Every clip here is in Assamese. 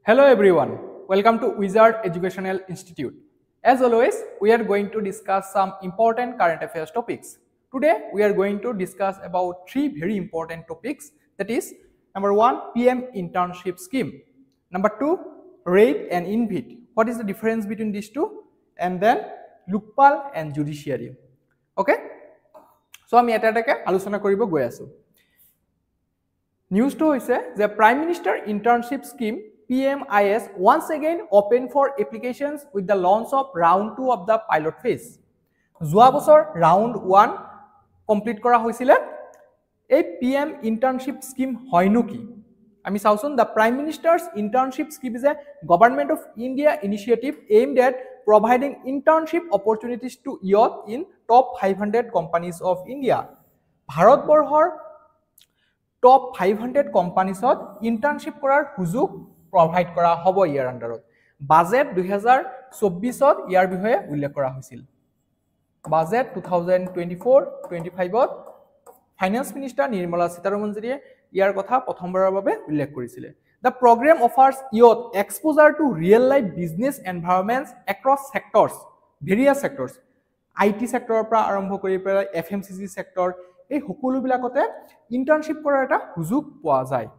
Hello everyone, welcome to Wizard Educational Institute. As always, we are going to discuss some important current affairs topics. Today, we are going to discuss about three very important topics, that is, number one, PM internship scheme. Number two, RAID and INVIT. What is the difference between these two? And then, Lokpal and judiciary. Okay? So, আমি এটা এটাকে আলোচনা কৰিব গৈ আছো। News to hoise the Prime Minister Internship Scheme PMIS once again open for applications with the launch of round 2 of the pilot phase. যোৱা বছৰ round 1 complete কৰা হৈছিল। এই PM internship scheme হয়নো কি? আমি চাওচোন the Prime Minister's Internship Scheme is a Government of India initiative aimed at providing internship opportunities to youth in top 500 companies of India. ভাৰতবৰ্ষৰ top 500 companies internship কৰাৰ সুযোগ provide কৰা হ'ব ইয়াৰ আন্ডাৰত। বাজেট 2024 ইয়াৰ বিষয়ে উল্লেখ কৰা হৈছিল। বাজেট 2024-25 ফাইনান্স মিনিষ্টাৰ নিৰ্মলা সীতাৰমণজীয়ে ইয়াৰ কথা প্ৰথমবাৰৰ বাবে উল্লেখ কৰিছিল। The program offers youth exposure to real life business environments across sectors, various sectors, IT sector পৰা আৰম্ভ কৰি পেলাই FMCG sector এই সকলোবিলাকতে ইন্টাৰ্নশিপ কৰাৰ এটা সুযোগ পোৱা যায়।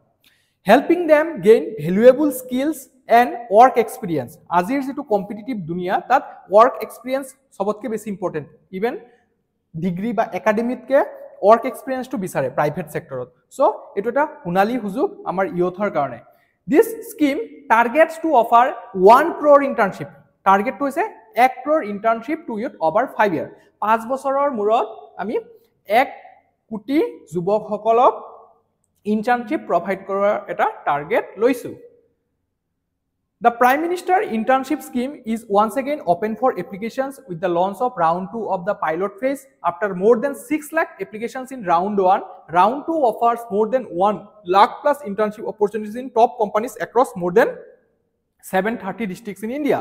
Helping them gain valuable skills and work experience. আজিৰ যেটো কম্পিটিটিভ দুনিয়া তাত work experience সবতকে বেছি ইম্পৰ্টেন্ট। ইভেন ডিগ্ৰী বা একাডেমিককে work experience টু বিচাৰে প্ৰাইভেট সেক্টৰত। সো এটো এটা হুনালি সুযোগ আমাৰ ইয়থৰ কাৰণে। This scheme targets to offer 1 crore internship. Target হৈছে 1 crore internship to youth over 5 years. 5 বছৰৰ মূৰত আমি 1 কোটি যুৱকসকলক internship provide কৰাৰ এটা টাৰ্গেট লৈছো। The Prime Minister Internship Scheme is once again open for applications with the launch of round 2 of the pilot phase. After more than 6 lakh applications in round 1, round 2 offers more than 1 lakh plus internship opportunities in top companies across more than 730 districts in India.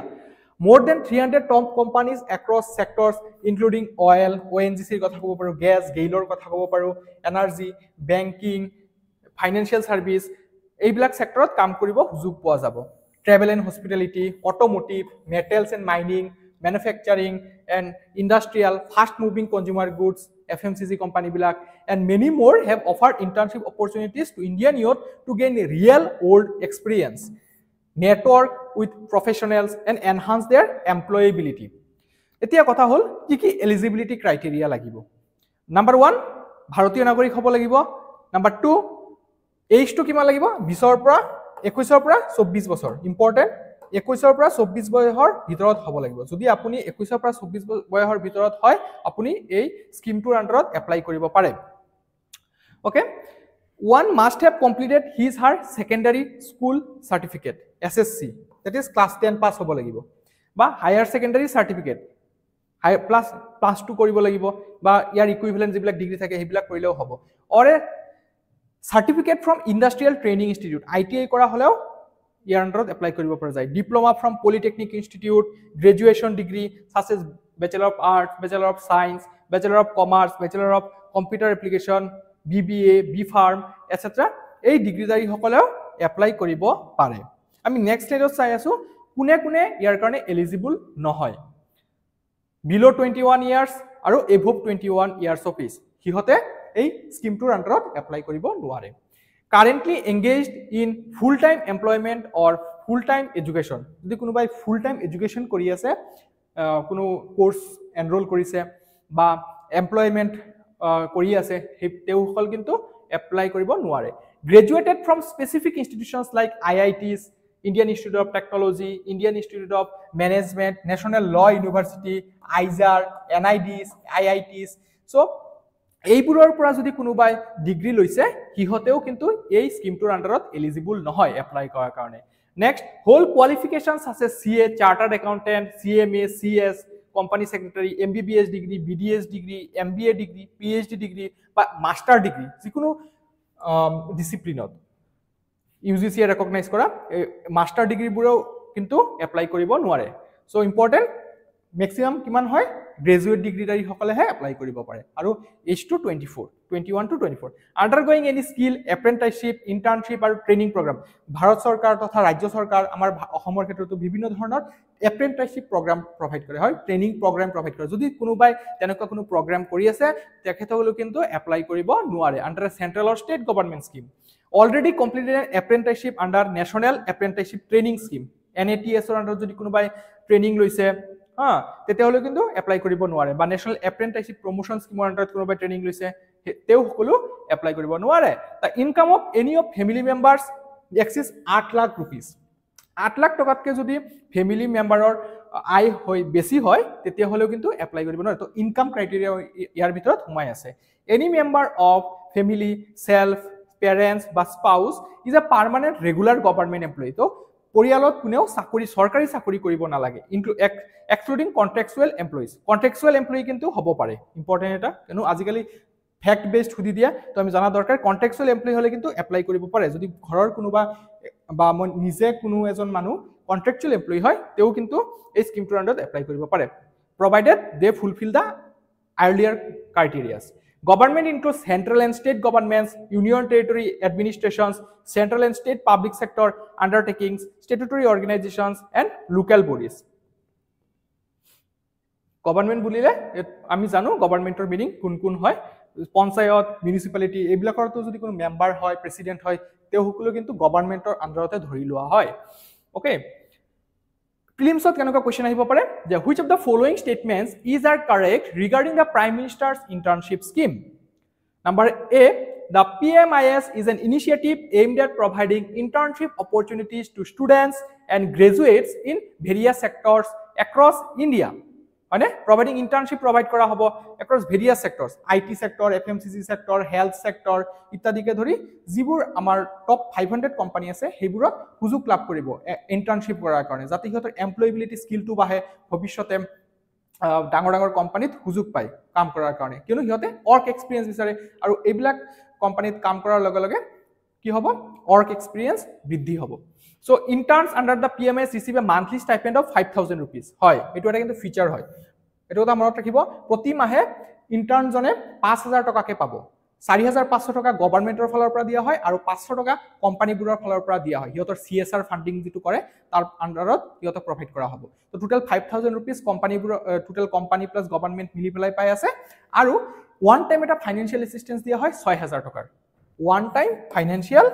More than 300 top companies across sectors including oil, ONGC কথা ক'ব পাৰো, gas, gailor কথা ক'ব পাৰো, energy, banking, financial service এইবিলাক সেক্টৰত কাম কৰিব সুযোগ পোৱা যাব। Travel and hospitality, automotive, metals and mining, manufacturing and industrial, fast moving consumer goods, FMCG company bilak and many more have offered internship opportunities to Indian youth to gain real world experience, network with professionals and enhance their employability. এতিয়া কথা হল কি eligibility criteria লাগিব। Number 1 ভাৰতীয় নাগৰিক হ'ব লাগিব। Number 2 age to কিমান লাগিব 20 পৰা 21 পৰা 24 বছৰ ইম্পৰ্টেন্ট 21 পৰা 24 বয়সৰ ভিতৰত হ'ব লাগিব। যদি আপুনি 21 পৰা 24 বয়সৰ ভিতৰত হয় আপুনি এই স্কিমটোৰ আন্ডাৰত এপ্লাই কৰিব পাৰে। Okay, one must have completed his her secondary school certificate SSC, that is class 10 pass হ'ব লাগিব বা higher secondary certificate plus 2 কৰিব লাগিব বা ইয়াৰ ইকুইভ্যালেন্ট যিবিলাক ডিগ্ৰী থাকে সেইবিলাক কৰিলেও হ'ব। or a certificate from industrial training institute ITI কৰা হলেও ইয়াৰ আন্ডাৰত এপ্লাই কৰিব পৰা যায়। Diploma from polytechnic institute, graduation degree such as bachelor of arts, bachelor of science, bachelor of commerce, bachelor of computer application, BBA, B.Pharm etc. এই ডিগ্ৰীধাৰী সকলেও এপ্লাই কৰিব পাৰে। আমি নেক্সট স্লাইডত চাই আছো কোনে কোনে ইয়াৰ কাৰণে এলিজিবল নহয়। below 21 years আৰু above 21 years of age হিহতে এই স্কিমটোৰ আন্ডাৰত এপ্লাই কৰিব নোৱাৰে। Currently engaged in full time employment or full time education, যদি কোনোবাই full time education কৰি আছে কোনো কোৰ্স এনৰোল কৰিছে বা এমপ্লয়মেন্ট কৰি আছে তেওসকল কিন্তু এপ্লাই কৰিব নোৱাৰে। Graduated from specific institutions like IITs, Indian Institute of Technology, Indian Institute of Management, National Law University, IJAR, NIDs, IITs, so এইবোৰৰ পৰা যদি কোনোবাই ডিগ্ৰী লৈছে হিহতেও কিন্তু এই স্কিমটোৰ আন্ডাৰত এলিজিবল নহয় এপ্লাই কৰাৰ কাৰণে। নেক্সট হোল কোৱালিফিকেশনস আছে CA, chartered accountant, CMA, CS, company secretary, MBBS degree, BDS degree, MBA degree, PhD degree বা মাস্টাৰ ডিগ্ৰী যিকোনো ডিসিপ্লিনত UGC ৰেকগনাইজ কৰা মাস্টাৰ ডিগ্ৰীবোৰেও কিন্তু এপ্লাই কৰিব নোৱাৰে। সো ইম্পৰ্টেন্ট মেক্সিমাম কিমান হয় গ্ৰেজুৱেট ডিগ্ৰীধাৰী সকলেহে এপ্লাই কৰিব পাৰে আৰু age to 21 to 24 undergoing any skill apprenticeship internship আৰু ট্ৰেইনিং প্ৰগ্ৰাম ভাৰত চৰকাৰ তথা ৰাজ্য চৰকাৰ আমাৰ অসমৰ ক্ষেত্ৰতো বিভিন্ন ধৰণৰ এপ্ৰেন্টিছশ্বিপ প্ৰগ্ৰাম প্ৰভাইড কৰে হয় ট্ৰেইনিং প্ৰগ্ৰাম প্ৰভাইড কৰে যদি কোনোবাই তেনেকুৱা কোনো প্ৰগ্ৰাম কৰি আছে তেখেতসকলে কিন্তু এপ্লাই কৰিব নোৱাৰে under central or state government scheme already completed an apprenticeship under national apprenticeship training scheme NATS ৰ আণ্ডাৰত যদি কোনোবাই ট্ৰেইনিং লৈছে তেতিয়াহ'লে কিন্তু এপ্লাই কৰিব নোৱাৰে বা নেশ্যনেল এপ্ৰেন্টিছশ্বিপ প্ৰমোশ্যন স্কিমৰ আণ্ডাৰত কোনোবাই ট্ৰেইনিং লৈছে তেওঁ সকলো এপ্লাই কৰিব নোৱাৰে the income of any of family members axis 8 lakh rupees 8 lakh টকাতকৈ যদি ফেমিলি মেম্বাৰৰ আয় হৈ বেছি হয় তেতিয়াহ'লেও কিন্তু এপ্লাই কৰিব নোৱাৰে তো ইনকাম ক্ৰাইটেৰিয়া ইয়াৰ ভিতৰত সোমাই আছে any member of family self parents বা spouse is a permanent regular government employee তো পৰিয়ালত কোনেও চাকৰি চৰকাৰী চাকৰি কৰিব নালাগে এক্সক্লুডিং কন্ট্ৰেকচুৱেল এমপ্লয়ী কিন্তু হ'ব পাৰে ইম্পৰ্টেণ্ট এটা কিয়নো আজিকালি ফেক্ট বেছড সুধি দিয়া তো আমি জানা দৰকাৰ কন্ট্ৰেকচুৱেল এমপ্লয়ী হ'লে কিন্তু এপ্লাই কৰিব পাৰে যদি ঘৰৰ কোনোবা বা মই নিজে কোনো এজন মানুহ কন্ট্ৰেকচুৱেল এমপ্লয়ী হয় তেওঁ কিন্তু এই স্কিমটোৰ আণ্ডাৰত এপ্লাই কৰিব পাৰে provided they fulfil the earlier criterias Government includes central and state governments, union territory administrations, central and state public sector undertakings, statutory organizations, and local bodies. Government বুলিলে আমি জানো গভৰ্ণমেণ্টৰ মিনিং কোন কোন হয় পঞ্চায়ত মিউনিচিপালিটি এইবিলাকৰতো যদি কোনো মেম্বাৰ হয় প্ৰেচিডেণ্ট হয় তেওঁ সকলো কিন্তু গভৰ্ণমেণ্টৰ আণ্ডাৰতে ধৰি লোৱা হয় ওকে প্ৰিলিমছত কেনেকুৱা কোৱেশ্চন আহিব পাৰে যে which of the following statements is are correct regarding the prime minister's internship scheme number A the PMIS is an initiative aimed at providing internship opportunities to students and graduates in various sectors across India মানে providing internship provide কৰা হ'ব across various sectors IT sector FMCG sector health sector ইত্যাদিকে ধৰি যিবোৰ আমাৰ টপ 500 কোম্পানী আছে সেইবোৰত সুযোগ লাভ কৰিব ইন্টাৰ্নশিপ কৰাৰ কাৰণে যাতে সিহঁতৰ এমপ্লয়েবিলিটি স্কিলটো বাঢ়ে ভৱিষ্যতে ডাঙৰ ডাঙৰ কোম্পানীত সুযোগ পায় কাম কৰাৰ কাৰণে কিয়নো সিহঁতে ওয়াৰ্ক এক্সপেৰিয়েন্স বিচাৰে আৰু এইবিলাক কোম্পানীত কাম কৰাৰ লগে লগে কি হ'ব ওয়াৰ্ক এক্সপেৰিয়েন্স বৃদ্ধি হ'ব So interns under the PMIS receive a monthly stipend of 5,000 rupees. হয় এটো এটা কিন্তু ফিচার হয় এটো কথা মনত ৰাখিব প্ৰতি মাহে ইন্টাৰ্ন জনে 5,000 টকাকে পাব 4,500 টকা গভৰ্ণমেণ্টৰ ফালৰ পৰা দিয়া হয় আৰু 500 টকা কোম্পানীবোৰৰ ফালৰ পৰা দিয়া হয় সিহঁতৰ CSR ফান্ডিং যেটো কৰে তাৰ আন্ডাৰত সিহঁতক প্ৰভাইড কৰা হ'ব তো টোটাল 5,000 rupees কোম্পানীবোৰ টোটাল কোম্পানী প্লাস গভৰ্ণমেণ্ট মিলি পেলাই পাই আছে আৰু ওয়ান টাইম এটা ফাইনান্সিয়াল এসিস্টেন্স দিয়া হয় 6,000 টকাৰ one time financial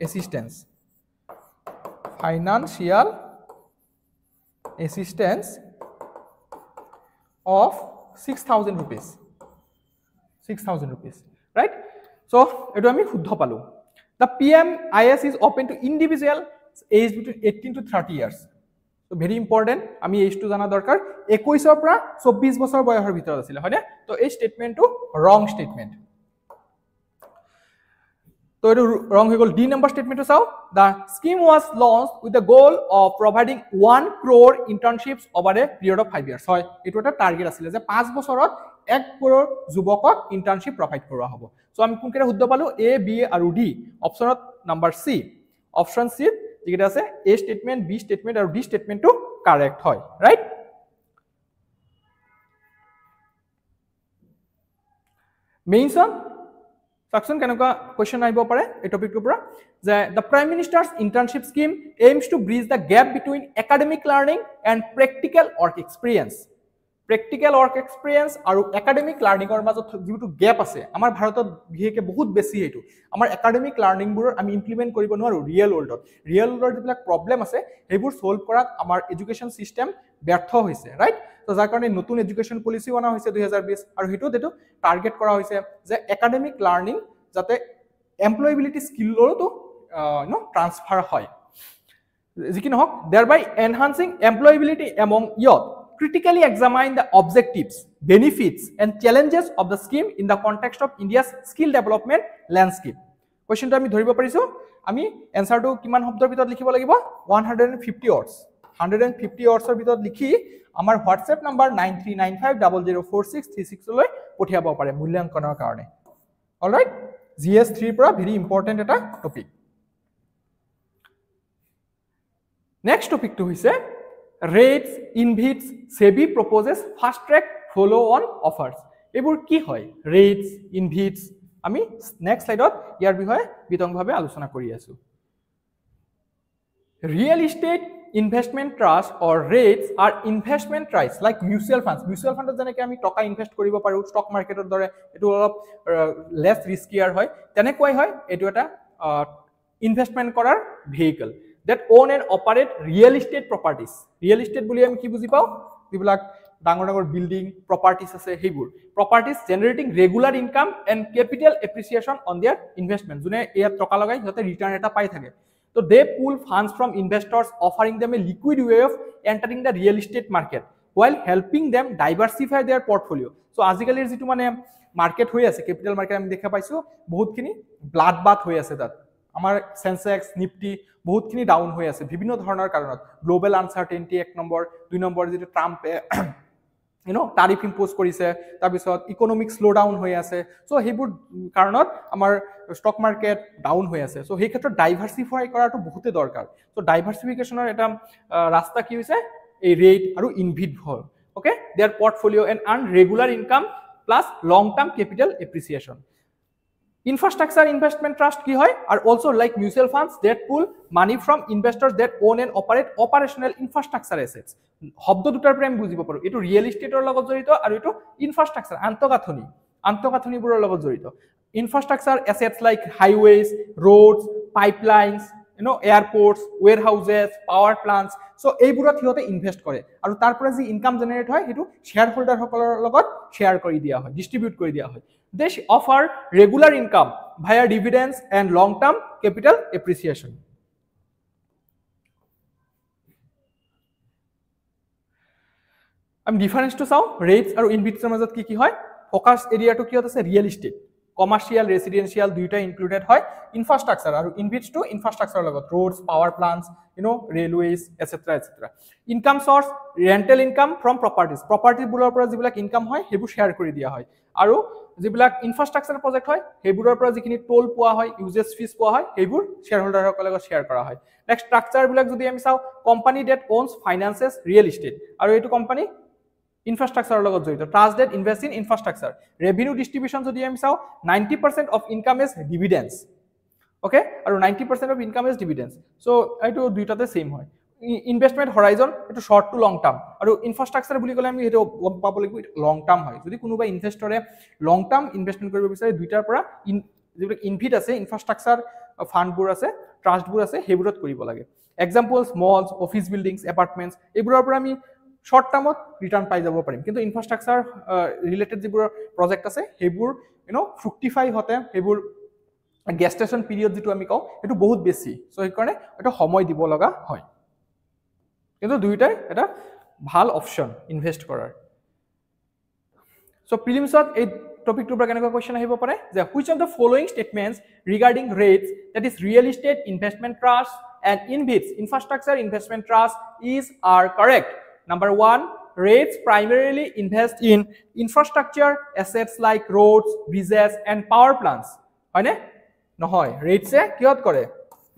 assistance financial assistance of 6,000 rupees 6,000 rupees right so eto ami shuddha palu the PMIS is open to individual age between 18 to 30 years so very important ami age to jana dorkar 21 or pra 24 bochor boyhor bhitor asile hoine to ei statement to wrong statement So, wrong we go D number statement to sao the scheme was launched with the goal of providing 1 crore internships over a period of 5 years. So, it was a target asile je 5 bochorot 1 crore jubokok internship provide korwa hobo. So, ami kunkere suddo palu A, B aru D. Option number C. Option C jekita ase A statement, B statement aru D statement to correct hoy, right? Mention Section কেনেকুৱা question আহিব পাৰে এই টপিকটোৰ পৰা যে the prime minister's internship scheme aims to bridge the gap between academic learning and practical work experience আৰু academic learning ৰ মাজত যিটো গ্যাপ আছে আমাৰ ভাৰতত বিশেষকৈ বহুত বেছি এইটো আমাৰ academic learning বোৰ আমি ইমপ্লিমেন্ট কৰিব নোৱাৰো ৰিয়েল ওয়াৰ্ল্ডত যিবিলাক প্ৰবলেম আছে সেইবোৰ সলভ কৰাত আমাৰ এডুকেশন সিস্টেম ব্যৰ্থ হৈছে ৰাইট তো যাৰ কাৰণে নতুন এডুকেশন পলিসি বনা হৈছে 2020 আৰু হেতু টাৰ্গেট কৰা হৈছে যে একাডেমিক লাৰ্নিং যাতে এমপ্লয়েবিলিটি স্কিলৰটো ট্ৰান্সফাৰ হয় যিকি নহক thereby enhancing employability among youth critically examine the objectives benefits and challenges of the scheme in the context of India's skill development landscape question to আমি ধৰিব পাৰিছো আমি এনসাৰটো কিমান শব্দৰ ভিতৰত লিখিব লাগিব 150 words 150 words ৰ ভিতৰত লিখি আমাৰ WhatsApp number 9395004636 লৈ পঠিয়াব পাৰে মূল্যাঙ্কনৰ কাৰণে অলৰাইট GS3 পৰা very important এটা টপিক নেক্সট টপিকটো হৈছে rates, InvITs, SEBI proposes fast track follow on offers. এইবোৰ কি হয়? Rates, InvITs, আমি নেক্সট স্লাইডত ইয়াৰ বিষয়ে বিতংভাৱে আলোচনা কৰি আছো। Real estate investment trust or REITs are investment trusts like mutual funds. Mutual funds যেনেকৈ আমি টকা ইনভেস্ট কৰিব পাৰো ষ্টক মাৰ্কেটৰ দৰে, এটো অলপ লেছ ৰিস্কিয়াৰ হয়, তেনেকৈ হয় এটো এটা ইনভেষ্টমেন্ট কৰাৰ vehicle that own and operate real estate properties. Real estate বুলি আমি কি বুজি পাও? যিবিলাক ডাঙৰ ডাঙৰ বিল্ডিং প্ৰপাৰ্টিজ আছে সেইবোৰ properties generating regular income and capital appreciation on their investment, যোনে ইয়াত টকা লগাই সিহঁতে ৰিটাৰ্ণ এটা পাই থাকে। So they pull funds from investors, offering them a liquid way of entering the real estate market while helping them diversify their portfolio. So আজিকালিৰ যেটো মানে মাৰ্কেট হৈ আছে ক্যাপিটাল মাৰ্কেট আমি দেখা পাইছো বহুতখিনি ব্লাড বাথ হৈ আছে তাত। আমাৰ সেন্সেক্স নিফটি বহুতখিনি ডাউন হৈ আছে বিভিন্ন ধৰণৰ কাৰণত। গ্লোবাল আনসাৰ্টেইনিটি এক নম্বৰ, দুই নম্বৰ যেটো ট্ৰাম্পে টাৰিফ ইম্পোজ কৰিছে, তাৰপিছত ইকোনমিক স্লো ডাউন হৈ আছে। সো সেইবোৰ কাৰণত আমাৰ ষ্টক মাৰ্কেট ডাউন হৈ আছে। সো সেই ক্ষেত্ৰত ডাইভাৰ্সিফাই কৰাটো বহুতে দৰকাৰ। সো ডাইভাৰ্সিফিকেশনৰ এটা ৰাস্তা কি হৈছে এই ৰেট আৰু ইনভিট হ'ল। Okay, their portfolio and earn regular income plus long term capital appreciation. Infrastructure investment trust কি হয় are also like mutual funds that pull money from investors that own and operate operational infrastructure assets. শব্দ দুটাৰ পৰা আমি বুজিব পাৰো এটো ৰিয়েল এষ্টেটৰ লগত জড়িত আৰু এটো ইনফ্ৰাষ্ট্ৰাকচাৰ আন্তঃগাঁথনিবোৰৰ লগত জড়িত। Infrastructure assets like highways, roads, pipelines, airports, warehouses, power plants, so এইবোৰত সিহঁতে ইনভেস্ট কৰে আৰু তাৰ পৰা যি ইনকাম জেনাৰেট হয় হেতু শেয়াৰ হোল্ডাৰ সকলৰ লগত শেয়াৰ কৰি দিয়া হয়, ডিস্ট্ৰিবিউট কৰি দিয়া হয়। They offer regular income via dividends and long-term capital appreciation. I'm difference to saw rates আৰু ইনভিটৰ মাজত কি হয়। ফোকাস এৰিয়াটো কি আছে ৰিয়েল এষ্টেট, কমাৰ্শিয়াল, ৰেসিডেন্সিয়াল দুইটা ইনক্লুডেড হয়। ইনফ্ৰাষ্ট্ৰাকচাৰ আৰু ইনভিটস টু ইনফ্ৰাষ্ট্ৰাকচাৰৰ লগত roads, power plants, railways, etc. Income source rental income from properties. Property বুলৰ পৰা যিবিলাক ইনকাম হয় হেবু শেয়াৰ কৰি দিয়া হয় আৰু যিবিলাক ইনফ্ৰাষ্ট্ৰাকচাৰ প্ৰজেক্ট হয় হেবুৰৰ পৰা যিখিনি টোল পোৱা হয়, ইউজেজ ফিজ পোৱা হয় হেবুৰ শেয়াৰ হোল্ডাৰৰ লগত শেয়াৰ কৰা হয়। নেক্সট স্ট্ৰাকচাৰ বিলাক যদি আমি চাও company debt owns finances real estate আৰু এইটো কোম্পানী ইনফ্ৰাষ্ট্ৰাকচাৰৰ লগত জড়িত। Trust debt invest in infrastructure. Revenue distribution যদি আমি চাও 90% of income is dividends. Okay, আৰু 90% of income is dividends. So এইটো দুইটাতে সেম হয়। ইনভেষ্টমেন্ট হৰাইজন এটো শৰ্ট টু লং টাৰ্ম আৰু ইনফ্ৰাষ্ট্ৰাকচাৰ বুলি ক'লে আমি এটো গম পাব লাগিব লং টাৰ্ম হয়। যদি কোনোবা ইনভেষ্টৰে লং টাৰ্ম ইনভেষ্টমেন্ট কৰিব বিচাৰে দুইটাৰ পৰা যিবিলাক ইনভিট আছে ইনফ্ৰাষ্ট্ৰাকচাৰ ফান্ডবোৰ আছে ট্ৰাষ্টবোৰ আছে হেবোৰত কৰিব লাগে। এক্সাম্পলস মলস, অফিস বিল্ডিংস, এপাৰ্টমেন্টস এইবোৰৰ পৰা আমি শৰ্ট টাৰ্মত ৰিটাৰ্ন পাই যাব পাৰিম। কিন্তু ইনফ্ৰাষ্ট্ৰাকচাৰ ৰিলেটেড যিবোৰ প্ৰজেক্ট আছে হেবোৰ ফ্ৰুক্টিফাই হতে হেবোৰ গেষ্টেশন পিৰিয়ড যেটো আমি কওঁ এটো বহুত বেছি। সো এই কাৰণে এটা সময় দিব লগা হয়। কিন্তু দুইটাই এটা ভাল অপশন ইনভেস্ট কৰাৰ। সো প্ৰিলিমছত এই টপিকটোৰ পৰা কেনেকুৱা কোৱেশ্চন আহিব পাৰে যে which of the following statements regarding REITs, that is real estate investment trust and InvITs, infrastructure investment trust, are correct? Number 1, REITs primarily invest in infrastructure assets like roads, bridges and power plants. হয় নে? নহয়, REITs এ কিহত কৰে?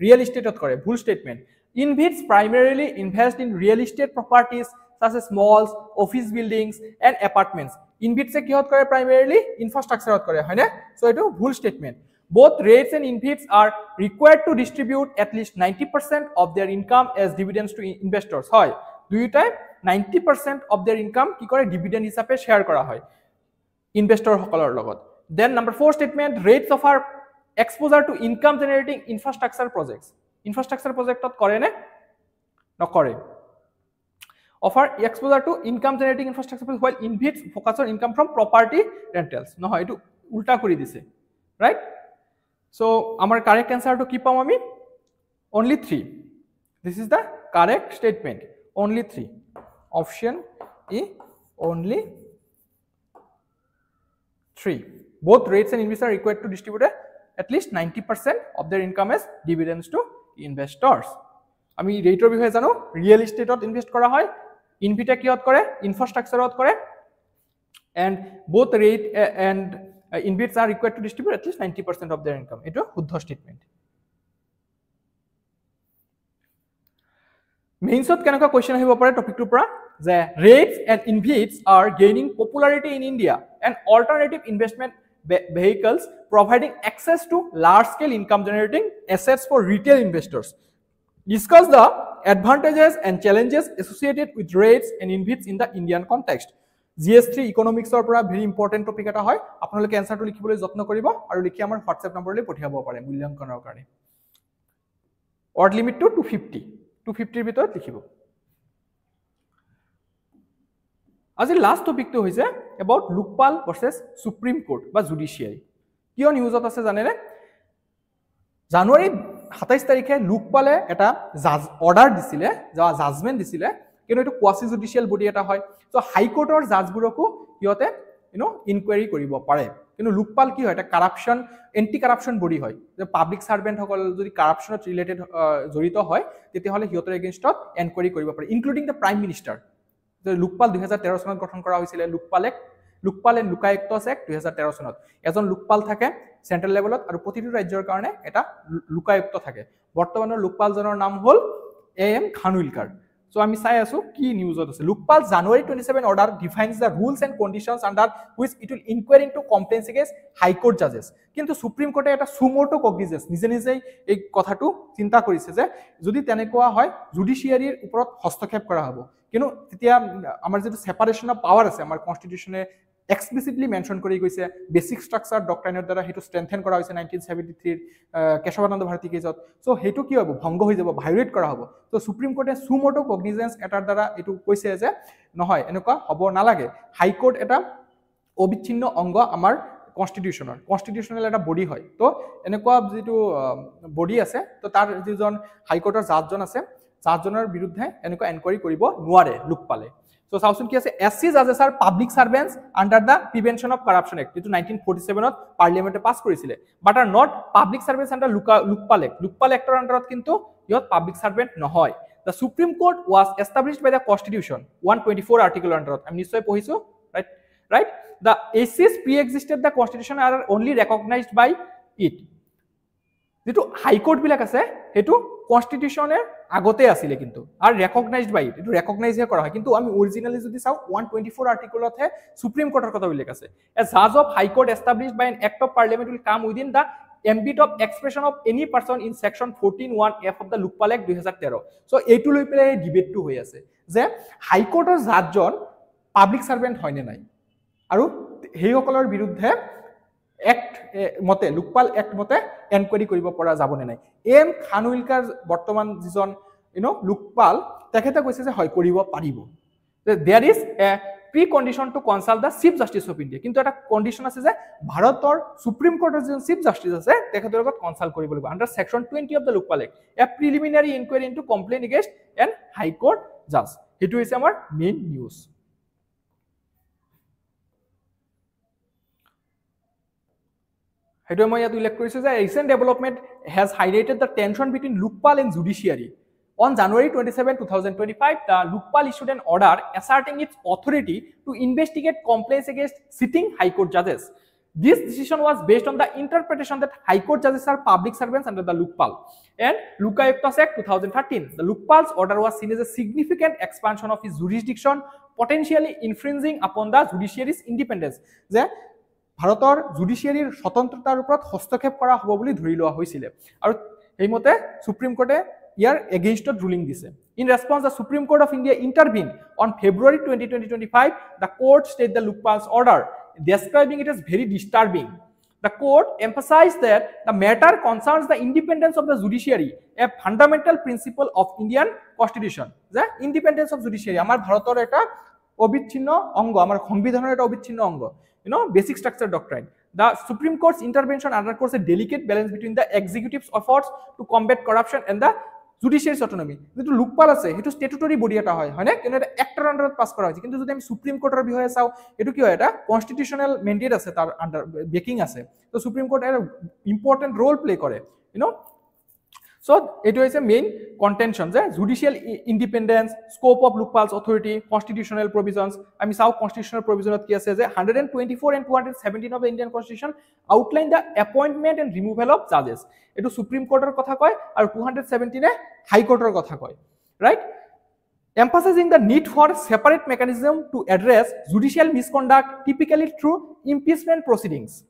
ৰিয়েল এষ্টেটত কৰে। ভুল statement. InvITs primarily invest in real estate properties such as malls, office buildings and apartments. InvITs এ কিহত কৰে primarily infrastructureত কৰে, হয় নে? সো এটো ভুল statement. Both REITs and InvITs are required to distribute at least 90% of their income as dividends to investors. হয়, দুইটাই 90% of their income কি কৰে ডিভিডেন্ড হিচাপে শেয়াৰ কৰা হয় ইনভেষ্টৰ সকলৰ লগত। Then number 4 statement, REITs offer exposure to income generating infrastructure projects. Infrastructure projectত কৰে নে নকৰে? Offer exposure to income generating infrastructure projects while InvITs focus on income from property rentals. নহয়, এটো উল্টা কৰি দিছে, right? So আমাৰ কারেক্ট আনসারটো কি পাম আমি? Only 3. This is the correct statement. Only 3. Option E, only 3. Both REITs and InvITs are required to distribute at least 90% of their income as dividends to investors. আমি ৰেটৰ বিষয়ে জানো, ৰিয়েল এষ্টেটত ইনভেস্ট কৰা হয়, ইনভিটে কিহত কৰে ইনফ্ৰাষ্ট্ৰাকচাৰত কৰে, and both REIT and InvITs are required to distribute at least 90% of their income. এটো শুদ্ধ স্টেটমেন্ট। মেইনছত কেনেকুৱা কুৱেশ্যন আহিব পাৰে টপিকটোৰ পৰা যে rates and InvITs are gaining popularity in India and alternative investment vehicles providing access to large scale income generating assets for retail investors. Discuss the advantages and challenges associated with rates and InvITs in the Indian context. GS3 ইকনমিক্সৰ পৰা ভেৰি ইম্পৰ্টেণ্ট টপিক এটা হয় আপোনালোকে এনসাৰটো লিখিবলৈ যত্ন কৰিব আৰু লিখি আমাৰ হোৱাটছএপ নম্বৰলৈ পঠিয়াব পাৰে মূল্যাংকনৰ কাৰণে ৱৰ্ড লিমিটটো 250 ৰ ভিতৰত লিখিব আজি লাষ্ট টপিকটো হৈছে about Lokpal versus supreme court বা জুডিচিয়াৰী কিয় নিউজত আছে জানেনে জানুৱাৰী 27 তাৰিখে লোকপালে এটা অৰ্ডাৰ দিছিলে জাজমেন্ট দিছিলে কিন্তু এটো কোৱাসি জুডিচিয়াল বডি এটা হয় সো হাই কোৰ্টৰ জাজবোৰকো ইয়তে ইনকুৱাৰী কৰিব পাৰে কিন্তু লোকপাল কি হয় এটা কাৰাপশন এন্টি কাৰাপশন বডি হয় যে পাব্লিক সাৰ্ভেন্ট সকল যদি কাৰাপশনত ৰিলেটেড জড়িত হয় তেতিয়াহলে হিয়তৰ এগেইনষ্টত এনকুৱাৰী কৰিব পাৰে ইনক্লুডিং দ্য প্ৰাইম মিনিষ্টাৰ যে লোকপাল 2013 চনত গঠন কৰা হৈছিল লোকপাল এণ্ড লোকায়ুক্ত এক্ট 2013 চনত এজন লোকপাল থাকে সেন্ট্ৰেল লেভেলত আৰু প্ৰতিটো ৰাজ্যৰ কাৰণে এটা লোকায়ুক্ত থাকে বৰ্তমানৰ লোকপালজনৰ নাম হ'ল AM খানউইলকাৰ So আমি চাই আছো কি নিউজত আছে Lokpal January 27 order defines the rules and conditions under which it will inquiry into complaints against high court জাজেস কিন্তু সুপ্রিম কোর্টে এটা সুমোটো কগনিজেন্স নিজে নিজেই এই কথাটো চিন্তা কৰিছে যে যদি তেনেকুৱা হয় জুডিচিয়াৰীৰ ওপৰত হস্তক্ষেপ কৰা হ'ব কিন্তু তেতিয়া আমাৰ যেটো সেপাৰেশন অফ পাৱাৰ আছে আমাৰ কনস্টিটিউশনে explicitly mention কৰি গৈছে বেসিক স্ট্ৰাকচাৰ ডক্ট্ৰাইনৰ দ্বাৰা হেতু স্ট্ৰেংথেন কৰা হৈছে 1973 কেশৱানন্দ ভাৰতী কেছত সো হেতু কি হ'ব ভংগ হৈ যাব ভায়োলেট কৰা হ'ব তো সুপ্ৰিম কোৰ্টে সুমোটো কগনিজেন্স এটাৰ দ্বাৰা এটু কৈছে যে নহয় এনেকুৱা হ'ব নালাগে হাই কোৰ্ট এটা অবিচ্ছিন্ন অংগ আমাৰ কনস্টিটিউশনাল এটা বডি হয় তো এনেকুৱা যেটো বডি আছে তো তাৰ যিজন হাই কোৰ্টৰ জাজজন আছে জাজজনৰ বিৰুদ্ধে এনেকুৱা এনকুৱাৰী কৰিব নোৱাৰে লোকপালে So Sausun ki ase SC judges are public servants under the Prevention of Corruption Act which 1947 ত পার্লিয়ামেন্টে পাস কৰিছিলে but are not public servants under Lokpal Act under কিন্তু ইহত public servant নহয় The Supreme Court was established by the Constitution 124 article under আমি নিশ্চয় পঢ়িছো right The ACs pre-existed the Constitution are only recognized by it যেটো হাই কোর্ট বিলাক আছে হেতু কনস্টিটিউশনের আগতে আছিল কিন্তু আর রেকগনাইজড বাই ইট এটো রেকগনাইজ করা হয় কিন্তু আমি অরিজিনালি যদি চাও 124 আর্টিকেলত হে সুপ্রিম কোর্টের কথা উল্লেখ আছে এ জাজ of high court established by an act of parliament will come within the ambit of expression of any person in section 14(1)(f) of the Lokpal Act 2013 so এইটো লৈ পেলাই ডিবেটটো হৈ আছে যে হাই কোৰ্টৰ জাজজন পাব্লিক সাৰ্ভেন্ট হয়নে নাই আৰু হেই সকলৰ বিৰুদ্ধে Act মতে লোকপাল Act মতে এনকুৱাৰী কৰিব পৰা যাবনে নাই এম খানউইলকাৰ বৰ্তমান যিজন লোকপাল তেখেতে কৈছে যে হয় কৰিব পাৰিব there is a precondition to consult the chief justice of India কিন্তু এটা কন্ডিশন আছে যে ভাৰতৰ সুপ্ৰিম কোৰ্টৰ যিজন চিফ জাস্টিস আছে তেখেতৰ লগত কনসাল্ট কৰিব লাগিব under section 20 of the Lokpal Act a preliminary inquiry into complaint against an high court জাজ হেতু হৈছে আমাৰ মেইন নিউজ হেতু মই ইয়াত উল্লেখ কৰিছো যে recent development has highlighted the tension between Lokpal and judiciary on January 27 2025 the Lokpal issued an order asserting its authority to investigate complaints against sitting high court judges this decision was based on the interpretation that high court judges are public servants under the Lokpal and Lokayukta Act 2013 the Lokpal's order was seen as a significant expansion of his jurisdiction potentially infringing upon the judiciary's independence যে ভাৰতৰ জুডিচিয়াৰীৰ স্বতন্ত্ৰতাৰ ওপৰত হস্তক্ষেপ কৰা হ'ব বুলি ধৰি লোৱা হৈছিল আৰু এইমতে সুপ্ৰিম কোৰ্টে ইয়াৰ এগেইনষ্টত ৰুলিং দিছে in response the supreme court of India intervene on February 2025 the court state the Lokpal's order describing it as very disturbing the court emphasized that the matter concerns the independence of the judiciary a fundamental principle of Indian constitution the independence of judiciary আমাৰ ভাৰতৰ এটা অবিচ্ছিন্ন অংগ আমাৰ সংবিধানৰ এটা অবিচ্ছিন্ন অংগ basic structure doctrine the Supreme Court's intervention underscores a delicate balance between the executive's efforts to combat corruption and the judiciary's autonomy যেটো লোকপাল আছে হেতু স্ট্যাটুটরি বডি এটা হয় হয়নে কিন্তু এটা অ্যাক্টৰ আন্ডাৰত পাস কৰা হৈছে কিন্তু যদি আমি সুপ্ৰিম কোৰ্টৰ বিষয়ে চাও এটো কি হয় এটা কনস্টিটিউশনাল ম্যান্ডেট আছে তাৰ আন্ডাৰ বেকিং আছে তো সুপ্ৰিম কোৰ্ট এটা ইম্পৰ্টেন্ট ৰোল প্লে কৰে So it is a main contention যে judicial independence scope of Lokpal's authority constitutional provisions আমি চাও constitutional provisionত কি আছে যে 124 and 217 of the Indian constitution outline the appointment and removal of judges এটো সুপ্রিম কোর্টের কথা কয় আৰু 217 এ হাই কোর্টের কথা কয় right emphasizing the need for separate mechanism to address judicial misconduct, typically through impeachment proceedings.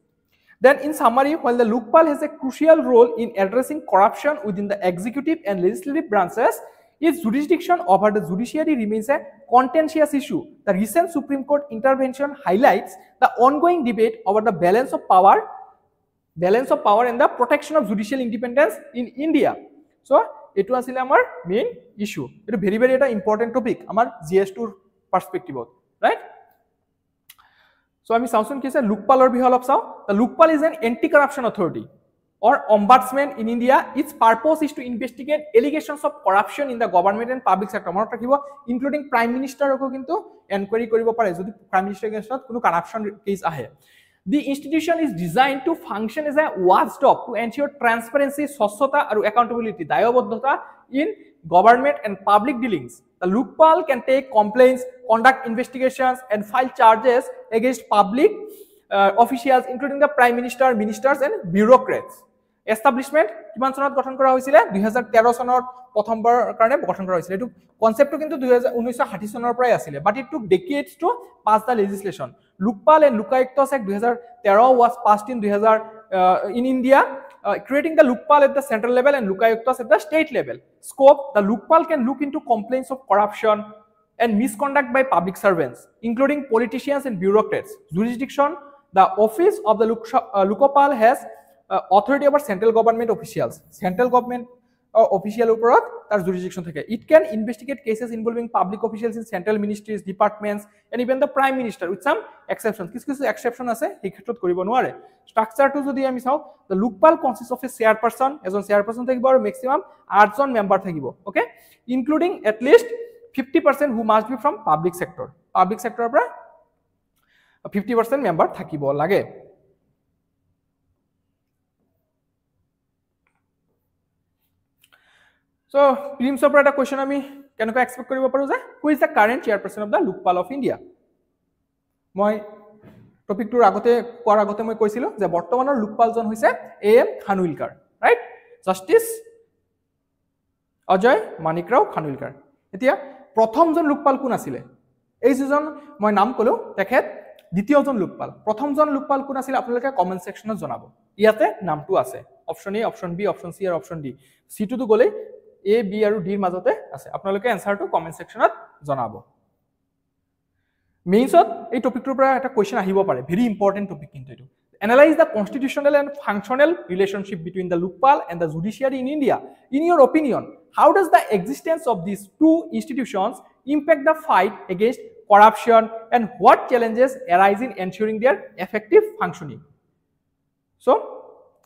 Then in summary, while the Lokpal has a crucial role in addressing corruption within the executive and legislative branches, its jurisdiction over the judiciary remains a contentious issue. The recent Supreme Court intervention highlights the ongoing debate over the balance of power and the protection of judicial independence in India. So, etu asile amar main issue. Etu very very eta important topic amar GS2 perspective, right? So, ami sausun ki ase Lokpalor bihe olop sao. The Lokpal is an anti-corruption authority or ombudsman in India. Its purpose is to investigate allegations of corruption in the government and public sector, including Prime Minister ko kintu inquiry koribo pare jodi Prime Minister against kono corruption case ahe. The institution is designed to function as a watchdog to ensure transparency, স্বচ্ছতা and accountability, দায়বদ্ধতা in government and public dealings. The Lokpal can take complaints, conduct investigations and file charges against public officials including the Prime Minister, ministers and bureaucrats. Establishment কিমান সনত গঠন কৰা হৈছিল 2013 সনত প্ৰথমবাৰ কাৰণে গঠন কৰা হৈছিল এটো কনসেপ্টটো কিন্তু 1960 সনৰ পৰাই আছিল but it took decades to pass the legislation. Lokpal and Lokayukta Act 2013 was passed in in India, creating the Lokpal at the central level and Lokayukta at the state level. Scope: the Lokpal can look into complaints of corruption and misconduct by public servants including politicians and bureaucrats. Jurisdiction: the office of the Lokpal has authority over central government officials. Central government official operat tar jurisdiction theke. It can investigate cases involving public officials in central ministries, departments and even the Prime Minister with some exceptions. Kisu exception ase ei khetrot koribo noare. Structure to jodi ami sao, the Lokpal consists of a chairperson, ejon chairperson thakibo aru maximum 8 jon member thakibo, okay, including at least 50% who must be from public sector. Public sector pra 50% member thakibo lage. So, prelims opor eta question ami kenoko expect koribo paru je who is the current chairperson of the Lokpal of India. Moi topic tur agote kor agote moi koisilo je bortomanor Lokpal jon hoise AM Khanwilkar, right? Justice Ajay Manik Rao Khanwilkar. Etia prothom jon Lokpal kun asile ei jon moi naam kolo tekhet দ্বিতীয় জন Lokpal. প্রথম জন Lokpal কোন আছিল আপোনালোকে কমেন্ট সেকশনত জনাবো। ইয়াতে নামটো আছে option A, option B, option C আৰু অপশন ডি। সি টু তো গলে এ বি আৰু ডি ৰ মাজতে আছে। আপোনালোকে এনসাৰটো কমেন্ট সেকশনত জনাবো। মেইনছত এই টপিকটোৰ পৰা এটা কোৱেশ্চন আহিব পাৰে, ভেৰি ইম্পৰ্টেন্ট টপিক কিন্তু এটো। Analyze the constitutional and functional relationship between the Lokpal and the judiciary in India. In your opinion, how does the existence of these two institutions impact the fight against corruption and what challenges arise in ensuring their effective functioning? So,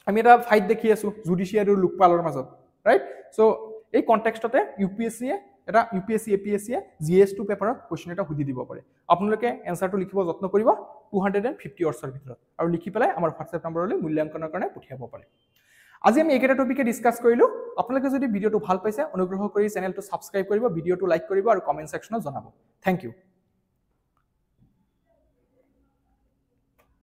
আমি এটা ফাইট দেখি আছো জুডিশিয়ারি আৰু Lokpalৰ মাজত, right? So, এই কনটেক্সটতে UPSC এটা UPSC APSC GS2 পেপাৰত কোৱেশ্চন এটা হুদি দিব পাৰে। আপোনালোকে এনসাৰটো লিখিব যত্ন কৰিব 250 ওয়াৰ্ডছৰ ভিতৰত আৰু লিখি পেলাই আমাৰ WhatsApp নম্বৰলৈ মূল্যাংকনৰ কাৰণে পঠিয়াব পাৰে। আজি আমি এইকেইটা টপিকে ডিসকাস কৰিলো। আপোনালোকে যদি ভিডিওটো ভাল পাইছে অনুগ্ৰহ কৰি চেনেলটো সাবস্ক্ৰাইব কৰিব, ভিডিওটো লাইক কৰিব আৰু কমেন্ট সেকশনত জনাব। Thank U.